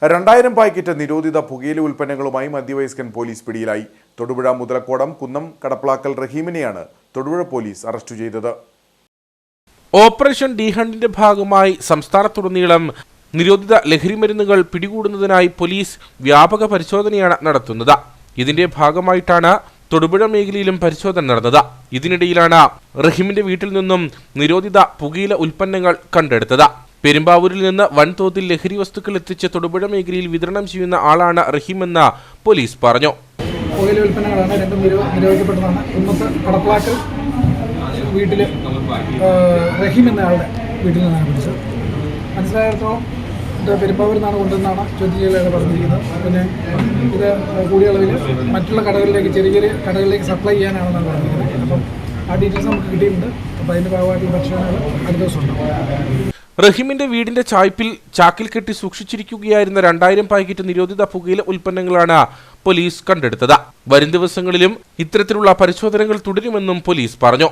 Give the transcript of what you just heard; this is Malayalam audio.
2000 പാക്കറ്റ് നിരോധിത പുകയില ഉൽപ്പന്നങ്ങളുമായി മധ്യവയസ്കൻ പോലീസ് പിടിയിലായി. തൊടുപുഴ മുതലക്കോടം കുന്നം കടപ്ലാക്കൽ റഹീമിനെയാണ് തൊടുപുഴ പോലീസ് അറസ്റ്റ് ചെയ്തത്. ഓപ്പറേഷൻ ഡി ഹണ്ടിന്റെ ഭാഗമായി സംസ്ഥാനത്തുടനീളം നിരോധിത ലഹരിമരുന്നുകൾ പിടികൂടുന്നതിനായി പോലീസ് വ്യാപക പരിശോധനയാണ് നടത്തുന്നത്. ഇതിന്റെ ഭാഗമായിട്ടാണ് തൊടുപുഴ മേഖലയിലും പരിശോധന നടന്നത്. ഇതിനിടയിലാണ് റഹീമിന്റെ വീട്ടിൽ നിന്നും നിരോധിത പുകയില ഉൽപ്പന്നങ്ങൾ കണ്ടെടുത്തത്. പെരുമ്പാവൂരിൽ നിന്ന് വൻതോതിൽ ലഹരി വസ്തുക്കൾ എത്തിച്ച് തൊടുപുഴ മേഖലയിൽ വിതരണം ചെയ്യുന്ന ആളാണ് റഹീമെന്ന് പോലീസ് പറഞ്ഞു. പുകയില ഉൽപ്പന്നങ്ങളാണ് രണ്ടും നിരോധിക്കപ്പെട്ടതാണ്. കുന്നത്ത് കടപ്ലാക്കൽ വീട്ടിൽ റഹീം എന്ന ആളുടെ വീട്ടിൽ നിന്നാണ് പിടിച്ചത്. മനസ്സിലായിടത്തോളം ഇത് പെരുമ്പാവൂരിൽ നിന്നാണ് കൊണ്ടുവന്നാണ് ചോദ്യം ചെയ്യലാണ് പറഞ്ഞിരിക്കുന്നത്. പിന്നെ ഇത് കൂടിയ അളവിൽ മറ്റുള്ള കടകളിലേക്ക് ചെറിയ ചെറിയ കടകളിലേക്ക് സപ്ലൈ ചെയ്യാനാണെന്നാണ് പറഞ്ഞിരിക്കുന്നത്. അപ്പം ആ ഡീറ്റെയിൽസ് നമുക്ക് കിട്ടിയിട്ടുണ്ട്. അപ്പോൾ അതിൻ്റെ ഭാഗമായിട്ടുള്ള പരിശോധനകൾ അടുത്ത ദിവസം ഉണ്ടാവും. റഹീമിന്റെ വീടിന്റെ ചായ്പിൽ ചാക്കിൽ കെട്ടി സൂക്ഷിച്ചിരിക്കുകയായിരുന്ന 2000 പാക്കറ്റ് നിരോധിത പുകയില ഉൽപ്പന്നങ്ങളാണ് പോലീസ് കണ്ടെടുത്തത്. വരും ദിവസങ്ങളിലും ഇത്തരത്തിലുള്ള പരിശോധനകൾ തുടരുമെന്നും പോലീസ് പറഞ്ഞു.